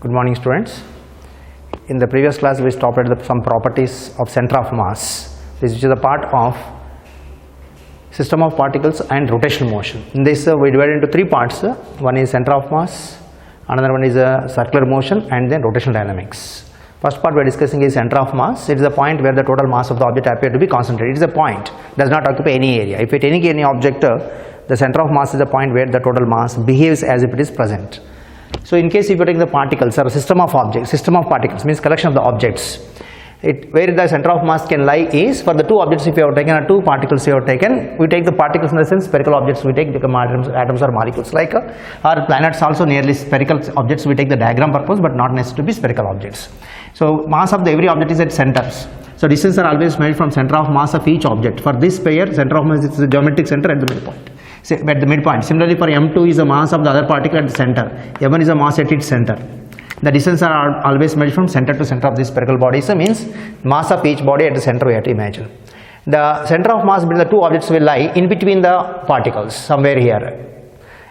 Good morning, students. In the previous class, we stopped at some properties of center of mass, which is a part of system of particles and rotational motion. In this, we divide into three parts. One is center of mass, another one is circular motion, and then rotational dynamics. First part we are discussing is center of mass. It is a point where the total mass of the object appears to be concentrated. It is a point, does not occupy any area. If at any object, the center of mass is a point where the total mass behaves as if it is present. So in case if you take the particles or a system of objects, system of particles means collection of the objects, where the center of mass can lie is for the two objects if you have taken or two particles you have taken, we take the particles in the sense spherical objects, we take atoms or molecules like our planets also nearly spherical objects, we take the diagram purpose but not necessarily to be spherical objects. So mass of every object is at centers. So distances are always made from center of mass of each object. For this pair, center of mass is the geometric center at the midpoint. At the midpoint. Similarly, for M2 is the mass of the other particle at the center. M1 is a mass at its center. The distances are always measured from center to center of this spherical body. So means mass of each body at the center we have to imagine. The center of mass between the two objects will lie in between the particles somewhere here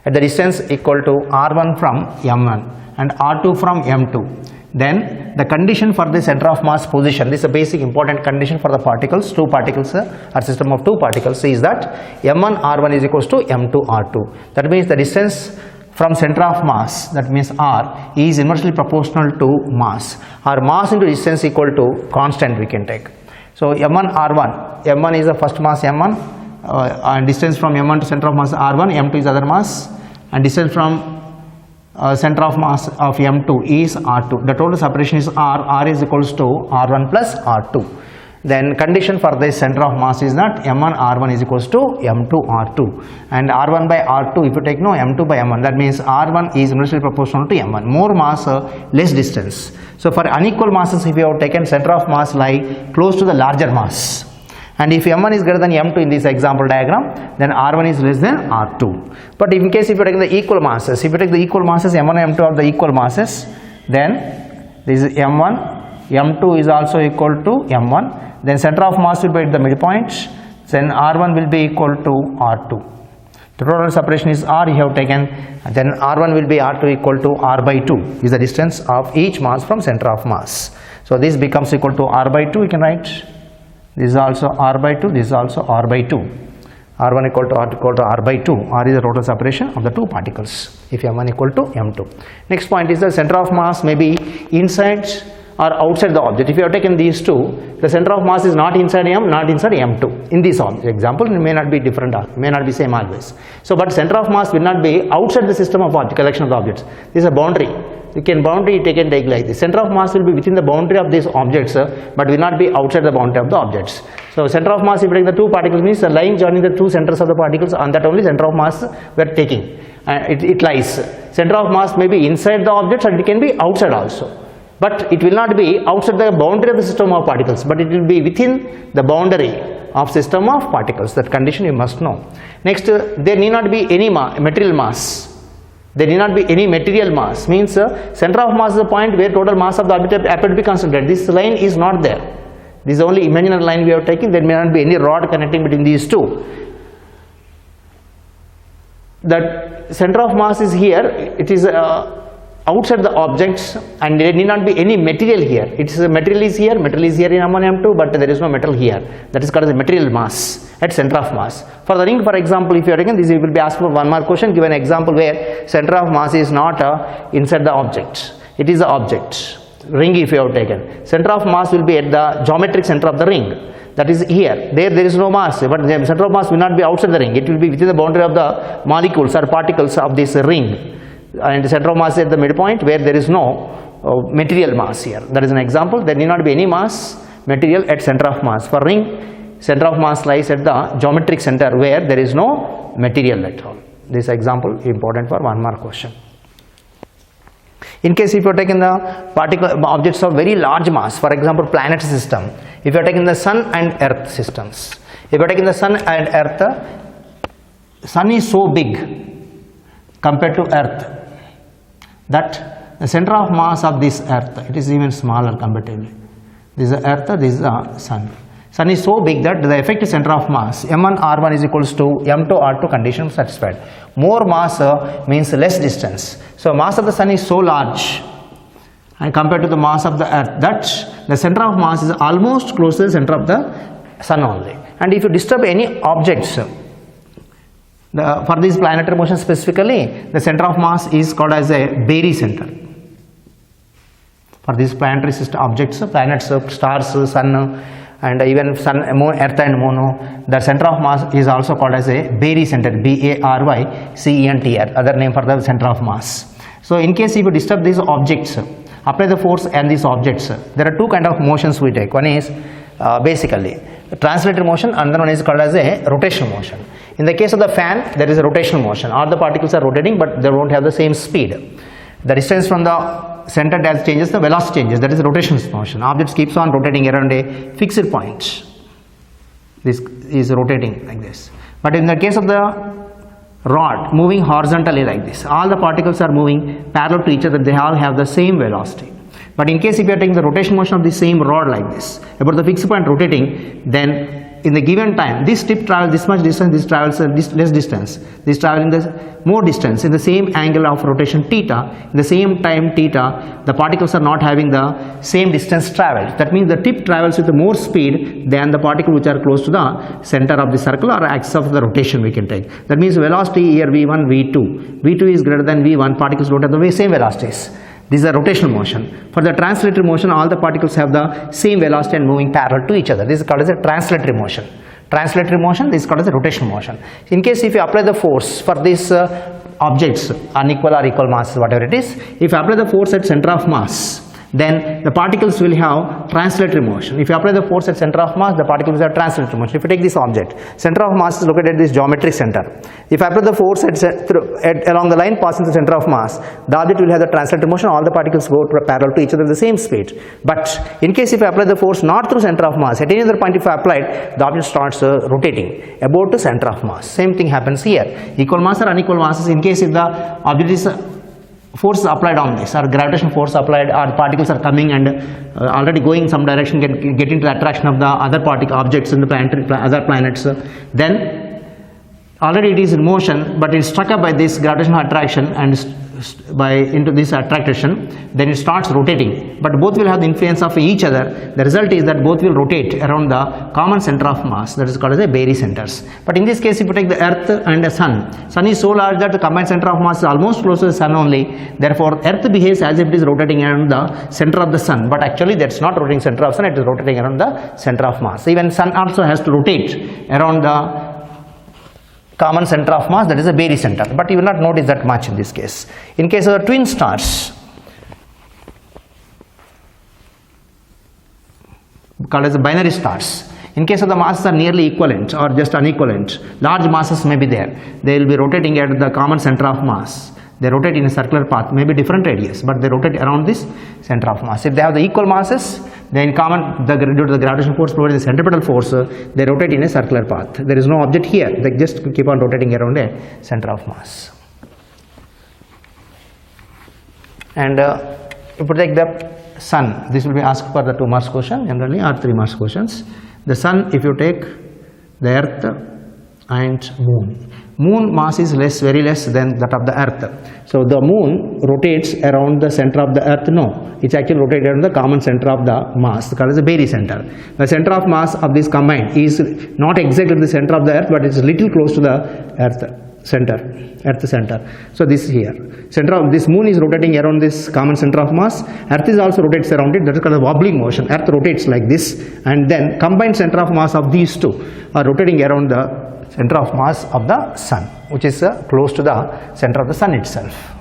at the distance equal to R1 from M1 and R2 from M2. Then the condition for the center of mass position, this is a basic important condition for the particles, two particles or system of two particles, is that M1 R1 is equals to M2 R2. That means the distance from center of mass, that means R, is inversely proportional to mass, or mass into distance equal to constant we can take. So M1 R1, M1 is the first mass M1 and distance from M1 to center of mass R1, M2 is other mass, and distance from center of mass of M2 is R2. The total separation is R is equals to R1 plus R2. Then condition for this center of mass is that M1 R1 is equals to M2 R2, and R1 by R2 if you take M2 by M1, that means R1 is inversely proportional to M1. More mass, less distance. So for unequal masses, if you have taken center of mass lie close to the larger mass, and if M1 is greater than M2 in this example diagram, then R1 is less than R2. But in case if you take the equal masses, if you take the equal masses, M1 and M2 are the equal masses, then this is M1, M2 is also equal to M1, then center of mass will be at the midpoint, then R1 will be equal to R2. The total separation is R you have taken, and then R1 will be R2 equal to R by 2 is the distance of each mass from center of mass. So this becomes equal to R by 2, you can write. This is also R by 2, this is also R by 2. R1 equal to R by 2. R is the total separation of the two particles if M1 equal to M2. Next point is the center of mass may be inside or outside the object. If you have taken these two, the center of mass is not inside M, not inside M2. In this example, it may not be different, may not be same always. So, but center of mass will not be outside the system of object, collection of the objects. This is a boundary. You can boundary take like this. Center of mass will be within the boundary of these objects, but will not be outside the boundary of the objects. So center of mass if you take the two particles means the line joining the two centers of the particles, on that only center of mass we are taking. It lies. Center of mass may be inside the objects and it can be outside also. But it will not be outside the boundary of the system of particles, but it will be within the boundary of system of particles. That condition you must know. Next, there need not be any material mass. There need not be any material mass, means center of mass is the point where total mass of the object appears to be concentrated. This line is not there. This is the only imaginary line we have taken. There may not be any rod connecting between these two. The center of mass is here. It is outside the objects, and there need not be any material here. Its material is here in M1, M2, but there is no metal here. That is called as material mass at center of mass. For the ring, for example, if you are taken this, you will be asked for one more question. Give an example where center of mass is not inside the object. It is the object. Ring if you have taken. Center of mass will be at the geometric center of the ring. That is here. There is no mass, but the center of mass will not be outside the ring. It will be within the boundary of the molecules or particles of this ring. And the center of mass is at the midpoint where there is no material mass here. That is an example. There need not be any mass material at center of mass. For ring, center of mass lies at the geometric center where there is no material at all. This example is important for one more question. In case if you are taking the particle objects of very large mass, for example planet system, if you are taking the sun and earth systems, if you are taking the sun and earth, sun is so big compared to earth that the center of mass of this earth, it is even smaller comparatively. This is the earth, this is the sun. Sun is so big that the effective center of mass M1 R1 is equals to M2 R2 condition satisfied. More mass means less distance. So mass of the sun is so large and compared to the mass of the earth, that the center of mass is almost close to the center of the sun only. And if you disturb any objects, for this planetary motion specifically, the center of mass is called as a barycenter. For these planetary system objects, planets, stars, sun, and even sun, moon, earth and moon, the center of mass is also called as a barycenter, B-A-R-Y-C-E-N-T-R, other name for the center of mass. So in case if you disturb these objects, apply the force and these objects, there are two kind of motions we take. One is basically translatory motion, another one is called as a rotational motion. In the case of the fan, there is a rotational motion. All the particles are rotating, but they won't have the same speed. The distance from the center as changes, the velocity changes. That is rotational motion. Objects keeps on rotating around a fixed point. This is rotating like this. But in the case of the rod, moving horizontally like this, all the particles are moving parallel to each other. They all have the same velocity. But in case if you are taking the rotation motion of the same rod like this, about the fixed point rotating, then in the given time, this tip travels this much distance, this travels this less distance, this traveling the more distance in the same angle of rotation theta, in the same time theta, the particles are not having the same distance traveled. That means the tip travels with more speed than the particle which are close to the center of the circle or axis of the rotation we can take. That means velocity here V1, V2. V2 is greater than V1, particles don't have the same velocities. This is a rotational motion. For the translatory motion, all the particles have the same velocity and moving parallel to each other. This is called as a translatory motion. Translatory motion, this is called as a rotational motion. In case if you apply the force for these objects, unequal or equal masses, whatever it is, if you apply the force at center of mass, then the particles will have translatory motion. If you apply the force at center of mass, the particles have translatory motion. If you take this object, center of mass is located at this geometric center. If I apply the force along the line passing the center of mass, the object will have the translatory motion. All the particles go parallel to each other at the same speed. But in case if I apply the force not through center of mass, at any other point if I applied, the object starts rotating about the center of mass. Same thing happens here. Equal mass or unequal masses, in case if the object is force applied on this, or gravitational force applied, or particles are coming and already going in some direction, get into the attraction of the other objects in the other planets, then already it is in motion, but it is struck up by this gravitational attraction and into this attraction, then it starts rotating. But both will have the influence of each other. The result is that both will rotate around the common center of mass, that is called as a barycenters. But in this case, if you take the earth and the sun is so large that the combined center of mass is almost close to the sun only. Therefore, earth behaves as if it is rotating around the center of the sun, but actually that's not rotating center of sun, it is rotating around the center of mass. Even sun also has to rotate around the common center of mass, that is a barycenter, but you will not notice that much in this case. In case of the twin stars, called as the binary stars, in case of the masses are nearly equivalent or just unequivalent, large masses may be there, they will be rotating at the common center of mass. They rotate in a circular path, maybe different radius, but they rotate around this center of mass. If they have the equal masses, then due to the gravitational force provided the centripetal force, they rotate in a circular path. There is no object here, they just keep on rotating around a center of mass. And if you take the sun, this will be asked for the 2 marks question generally, or 3 marks questions. The sun, if you take the earth and moon. Moon mass is very less than that of the earth. So the moon rotates around the center of the earth. No, it's actually rotated around the common center of the mass, called as the barycenter. The center of mass of this combined is not exactly the center of the earth, but it's little close to the earth center. So this is here. Center of this moon is rotating around this common center of mass. Earth is also rotates around it. That is called a wobbling motion. Earth rotates like this, and then combined center of mass of these two are rotating around the center of mass of the sun, which is close to the center of the sun itself.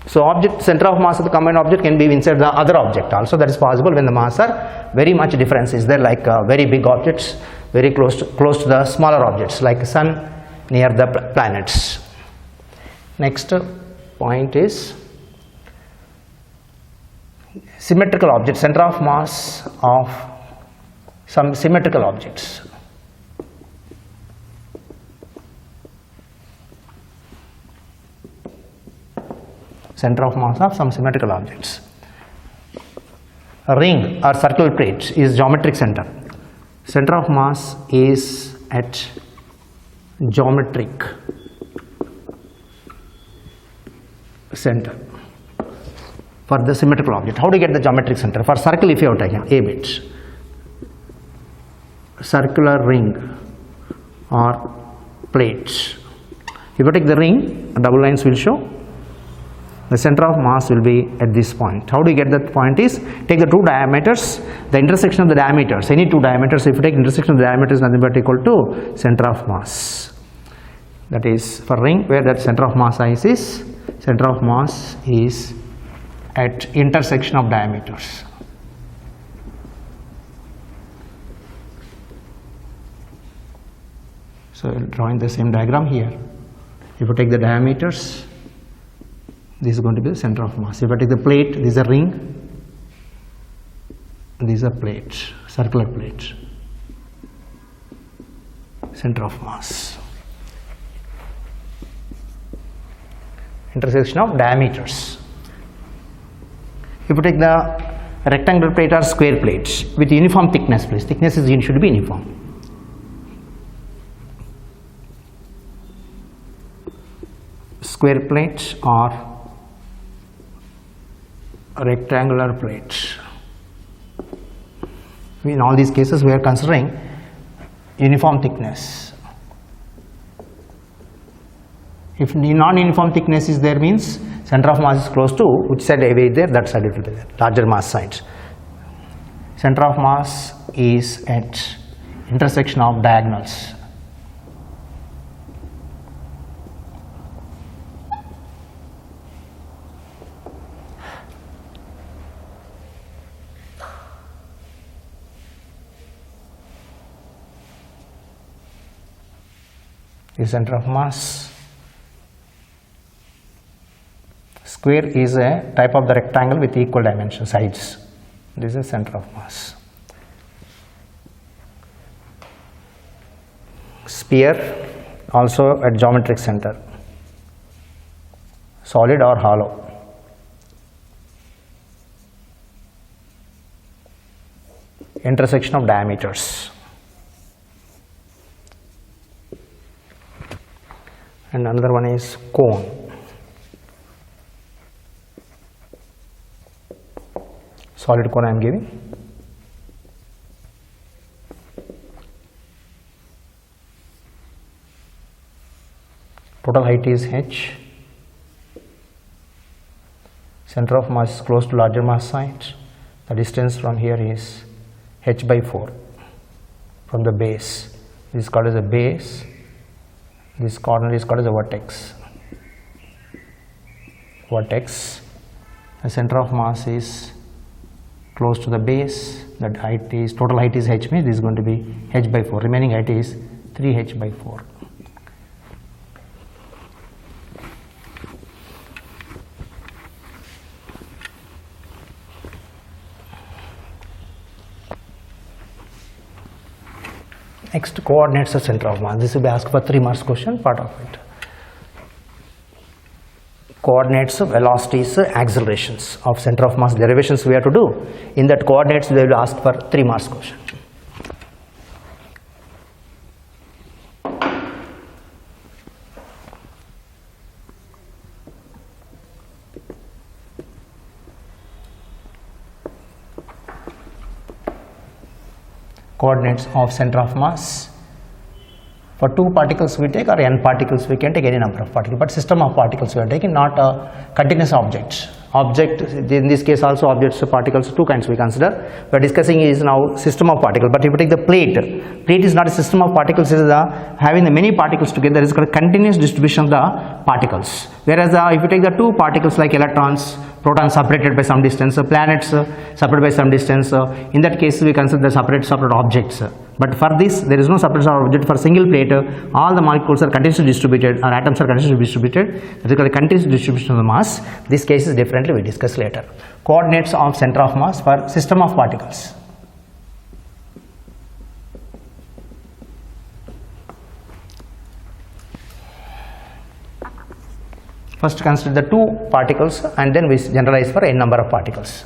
So center of mass of the combined object can be inside the other object also. That is possible when the mass are very much difference is there, like very big objects very close to the smaller objects like sun near the planets. Next point is symmetrical objects, center of mass of some symmetrical objects. Center of mass of some symmetrical objects. A ring or circular plate is geometric center. Center of mass is at geometric center. for the symmetrical object. How do you get the geometric center? For circle, if you have taken a bit, circular ring or plate, if you take the ring, double lines will show the center of mass will be at this point. How do you get that point is, take the two diameters, the intersection of the diameters, any two diameters, if you take intersection of the diameters, nothing but equal to center of mass. That is for ring where that center of mass is, center of mass is at intersection of diameters. So drawing the same diagram here. If you take the diameters, this is going to be the center of mass. If I take the plate, this is a ring, this is a plate, circular plate, center of mass. Intersection of diameters. If you take the rectangular plate or square plates with uniform thickness, please, thickness is should be uniform. Square plates or rectangular plates. In all these cases, we are considering uniform thickness. If non-uniform thickness is there, means center of mass is close to which side away there, that side it will be there, larger mass side. Center of mass is at intersection of diagonals. The center of mass. Square is a type of the rectangle with equal dimension sides. This is center of mass. Sphere also at geometric center. Solid or hollow. Intersection of diameters. And another one is cone. Solid cone I am giving. Total height is h. Center of mass is close to larger mass side. The distance from here is h by 4 from the base. This is called as a base. This corner is called as a vertex. Vertex. The center of mass is close to the base. That height is, total height is h, means this is going to be h by 4. Remaining height is 3h by 4. Next, coordinates of center of mass. This will be asked for 3 marks question, part of it. Coordinates of velocities, accelerations of center of mass derivations we have to do. In that coordinates they will ask for 3 marks question. Coordinates of center of mass. For 2 particles we take, or n particles we can take any number of particles, but system of particles we are taking, not a continuous object. Object, in this case also objects, particles, 2 kinds we consider. We are discussing is now system of particles, but if you take the plate, plate is not a system of particles, it is having the many particles together, is called continuous distribution of the particles. Whereas if you take the 2 particles like electrons, protons separated by some distance, planets separated by some distance, in that case we consider the separate objects. But for this there is no separate object. For single plate, all the molecules are continuously distributed, or atoms are continuously distributed. That is called continuous distribution of the mass. This case is differently, we discuss later. Coordinates of center of mass for system of particles. First consider the 2 particles and then we generalize for n number of particles.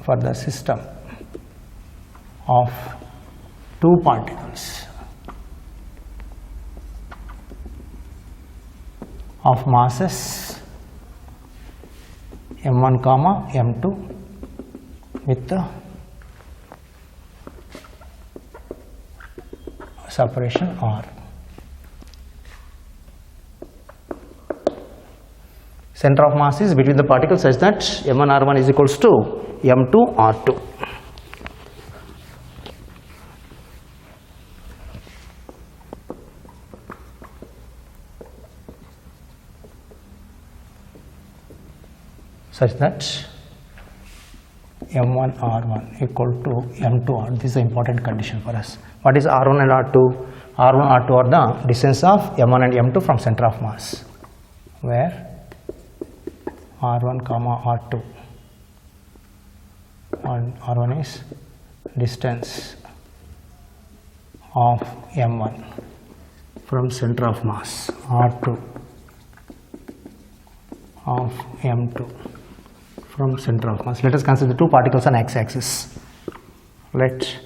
For the system of 2 particles of masses m1 comma m2 with the separation r. Center of mass is between the particles such that m1 r1 is equals to m2 r2. Such that m1 r1 equal to m2 r. This is an important condition for us. What is r1 and r2? r1 r2 are the distance of m1 and m2 from center of mass, where r1 comma r2 and r1 is distance of m1 from center of mass, r2 of m2 from center of mass. Let us consider the two particles on x-axis. Let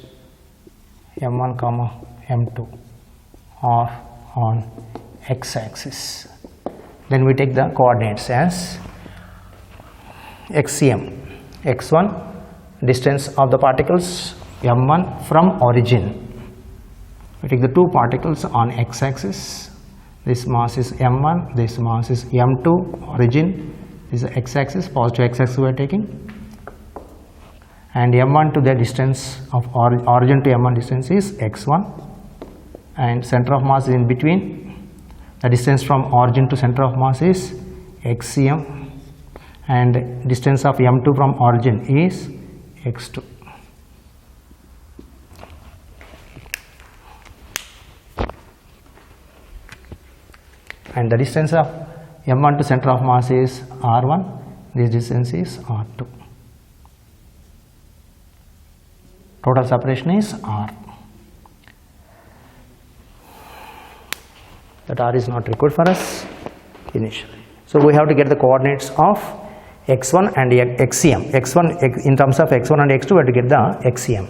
m1 comma m2 are on x-axis. Then we take the coordinates as xcm, x1 distance of the particles m1 from origin. We take the two particles on x-axis. This mass is m1, this mass is m2, origin. This is x-axis, positive x-axis we are taking, and m1 to the distance of origin to m1 distance is x1, and center of mass is in between. The distance from origin to center of mass is xcm, and distance of m2 from origin is x2. And the distance of m1 to center of mass is r1, this distance is r2. Total separation is r. That r is not required for us initially. So we have to get the coordinates of x1 and xcm. x1 in terms of x1 and x2 we have to get the xcm.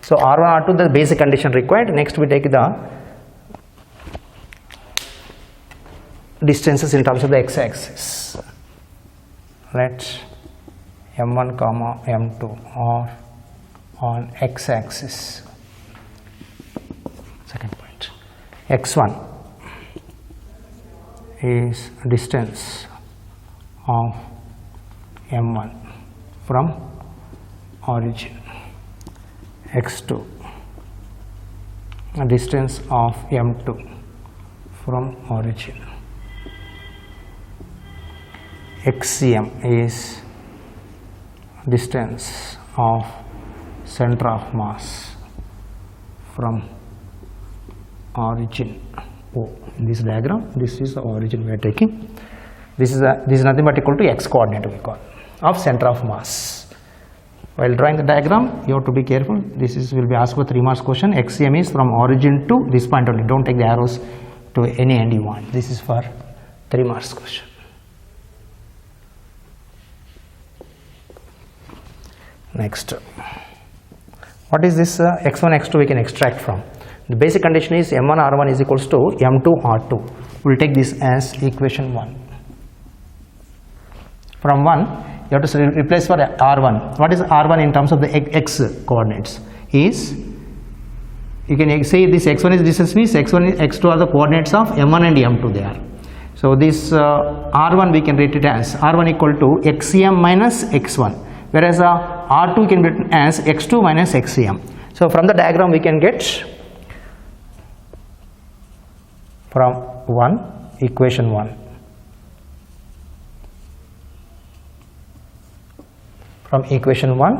So r1 r2 the basic condition required. Next we take the distances in terms of the x-axis. Let m1 comma m2 are on x-axis. Second point, x1 is distance of m1 from origin, x2 distance of m2 from origin, xcm is distance of center of mass from origin O. In this diagram, this is the origin we are taking. This is nothing but equal to x coordinate we call of center of mass. While drawing the diagram, you have to be careful. This is will be asked for 3 marks question. xcm is from origin to this point only. Don't take the arrows to any end you want. This is for 3 marks question. Next, what is this x1 x2 we can extract from? The basic condition is m1 r1 is equals to m2 r2. We will take this as equation 1. From 1 you have to replace for r1. What is r1 in terms of the x coordinates? Is you can say this x1 is distance means x1 x2 are the coordinates of m1 and m2 they are. So this r1 we can write it as r1 equal to xcm minus x1, whereas r2 can be written as x2 minus xcm. So from the diagram we can get from 1 equation 1. From equation 1,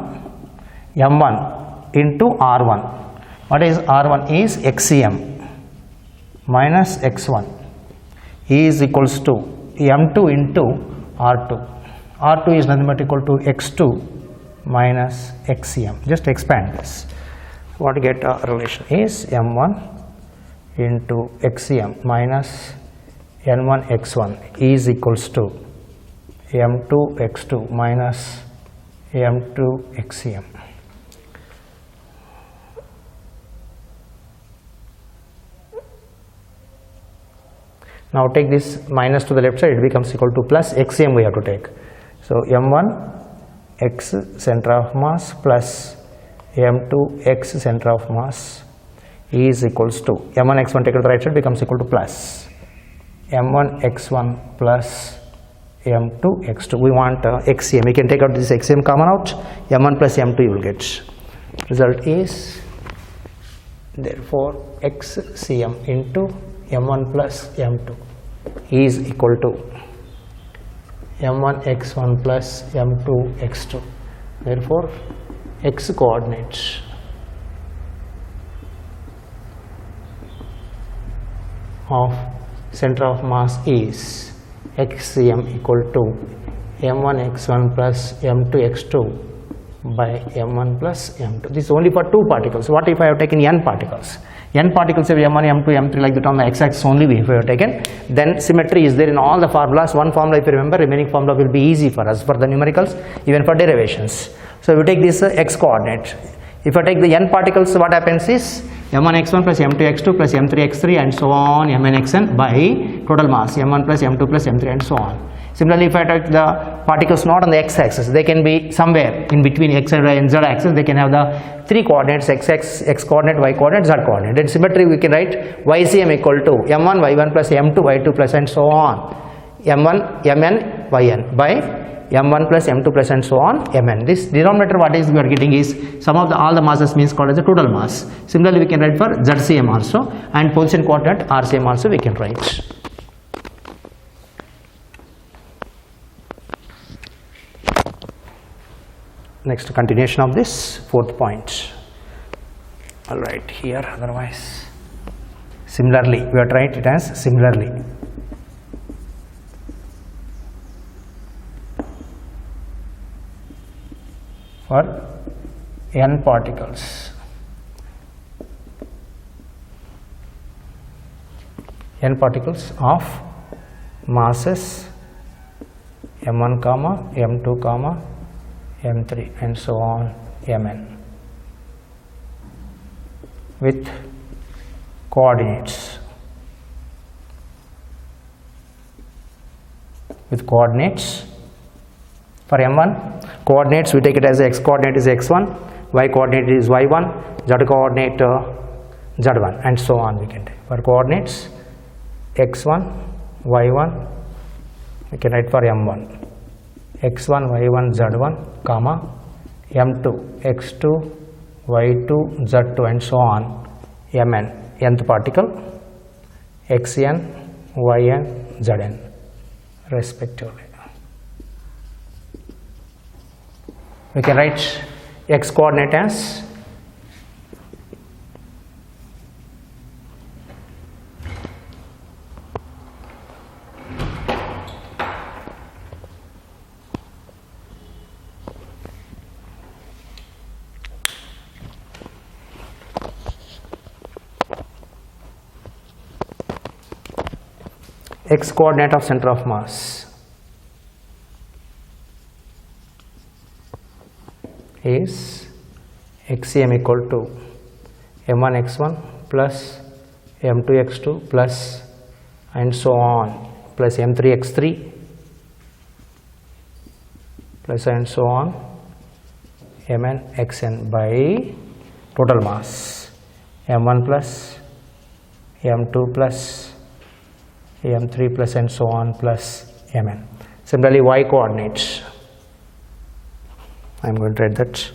m1 into r1. What is r1 is xcm minus x1 is equals to m2 into r2. r2 is nothing but equal to x2 minus xcm. Just expand this. What get a relation is m1 into xcm minus n1 x1 is equals to m2 x2 minus m2 xcm. Now take this minus to the left side, it becomes equal to plus xcm we have to take. So m1 x center of mass plus m2 x center of mass is equals to m1 x1 take it to the right side becomes equal to plus m1 x1 plus m2 x2. We want xcm. We can take out this xcm common out. m1 plus m2 you will get. Result is therefore xcm into m1 plus m2 is equal to m1 x1 plus m2 x2. Therefore x coordinates of center of mass is xcm equal to m1 x1 plus m2 x2 by m1 plus m2. This is only for two particles. What if I have taken n particles? N particles have m1, m2, m3 like that on the x-axis only if we have taken. Then symmetry is there in all the formulas. One formula if you remember, remaining formula will be easy for us for the numericals, even for derivations. So we take this x coordinate. If I take the n particles, what happens is m1 x1 plus m2 x2 plus m3 x3 and so on mn xn by total mass m1 plus m2 plus m3 and so on. Similarly, if I take the particles not on the x-axis, they can be somewhere in between x and z axis. They can have the three coordinates x coordinate, y coordinate, z coordinate. In symmetry, we can write ycm equal to m1 y1 plus m2 y2 plus and so on m1 mn yn by m1 plus m2 plus and so on mn. This denominator what is we are getting is sum of all the masses means called as the total mass. Similarly, we can write for zcm also and position coordinate rcm also we can write. Next continuation of this fourth point. All right, here otherwise similarly we are trying it as similarly. For n particles of masses m1 comma m2 comma m3 and so on mn with coordinates for m1 coordinates we take it as x coordinate is x1, y coordinate is y1, z coordinate z1 and so on we can take. For coordinates x1 y1 we can write for m1 x1 y1 z1 comma m2 x2 y2 z2 and so on mn nth particle xn yn zn respectively. We can write x coordinate as x coordinate of center of mass is xcm equal to m1 x1 plus m2 x2 plus and so on plus m3 x3 plus and so on mn xn by total mass m1 plus m2 plus m3 plus and so on plus mn. Similarly, y coordinates I am going to write that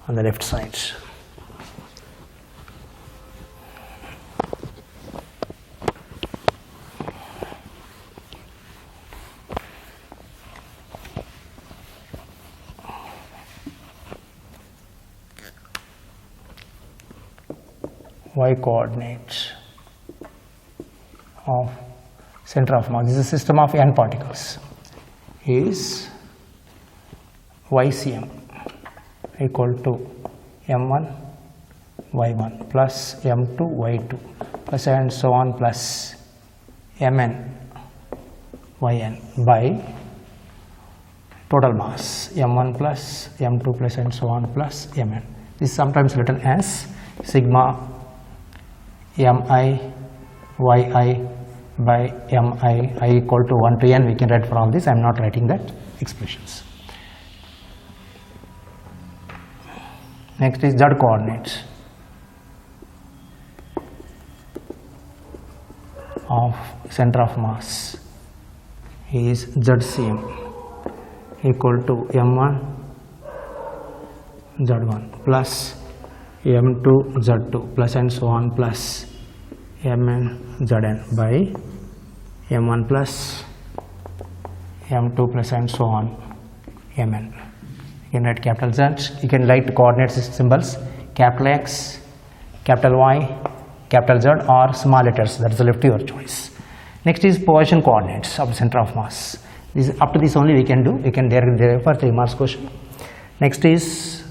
on the left side. Y coordinates of center of mass. This is a system of n particles. Is ycm equal to m1 y1 plus m2 y2 plus and so on plus mn yn by total mass m1 plus m2 plus and so on plus mn. This is sometimes written as sigma mi yi by mi, I equal to 1 to n, we can write for all this. I am not writing that expressions. Next is z coordinates of center of mass is zcm equal to m1 z1 plus m2 z2 plus and so on plus mn zn by m1 plus m2 plus and so on mn. You can write capital Z, you can write coordinates symbols capital X, capital Y, capital Z or small letters, that is left to your choice. Next is position coordinates of the center of mass. This, up to this only we can do, we can derive for 3 marks question. Next is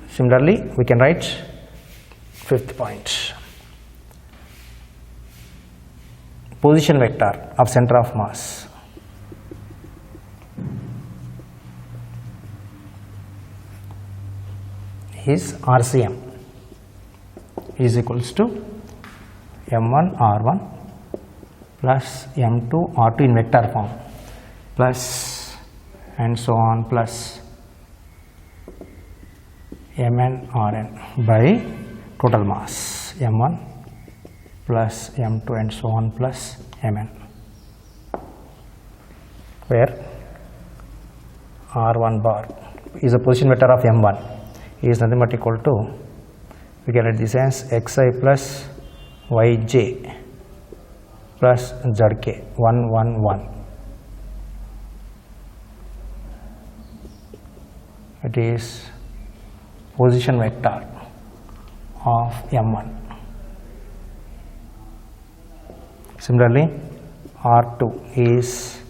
similarly we can write 5th point. Position vector of center of mass is RCM is equals to m1 r1 plus m2 r2 in vector form plus and so on plus mn rn by total mass m1 plus m2 and so on plus mn, where r1 bar is a position vector of m1 is nothing but equal to, we can write this as xi plus yj plus zk 1 1 1. It is position vector of m1. Similarly, R2 is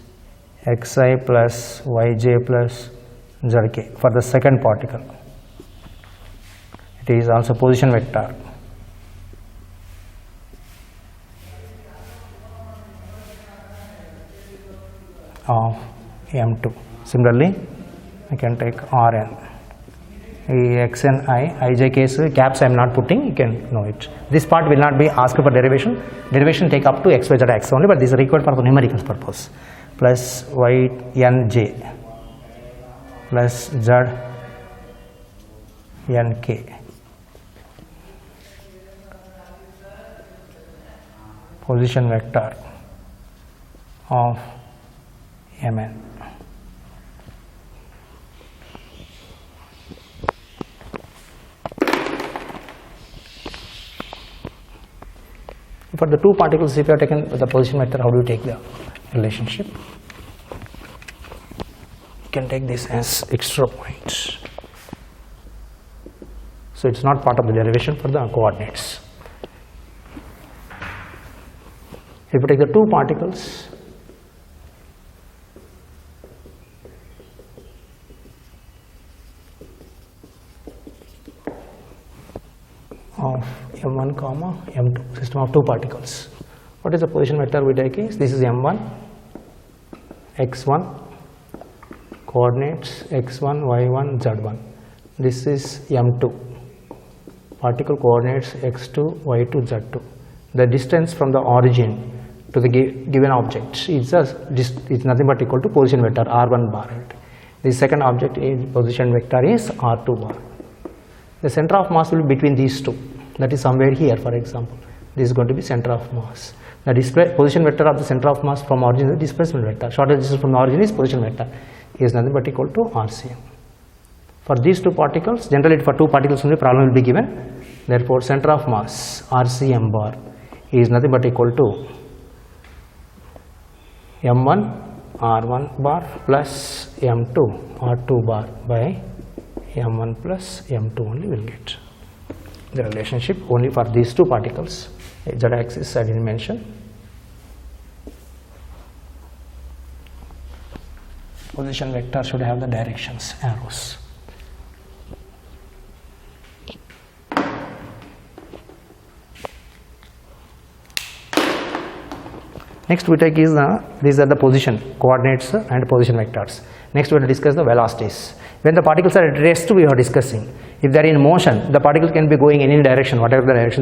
xi plus yj plus zk for the second particle. It is also position vector of m2. Similarly, I can take Rn. Xn ij case caps I am not putting, you can know it. This part will not be asked for derivation. Derivation take up to x, y, z, x only, but this is required for the numericals purpose. Plus ynj plus z nk position vector of mn. For the two particles, if you have taken the position vector, how do you take the relationship? You can take this as extra point. So it's not part of the derivation for the coordinates. If you take the two particles, of m1 comma m2, system of two particles. What is the position vector we take is, this is m1 x1 coordinates x1 y1 z1. This is m2 particle coordinates x2 y2 z2. The distance from the origin to the given object is nothing but equal to position vector r1 bar. The second object in position vector is r2 bar. The center of mass will be between these two, that is somewhere here. For example, this is going to be center of mass. The position vector of the center of mass from origin is the displacement vector. Shortest distance from the origin is position vector, is nothing but equal to RCM. For these two particles, generally for two particles only problem will be given. Therefore, center of mass RCM bar is nothing but equal to m1 r1 bar plus m2 r2 bar by m1 plus m2 only will get the relationship only for these two particles. Z axis I didn't mention. Position vector should have the directions, arrows. Next we take is these are the position coordinates and position vectors. Next we will discuss the velocities. When the particles are at rest, we are discussing. If they are in motion, the particles can be going in any direction, whatever the direction they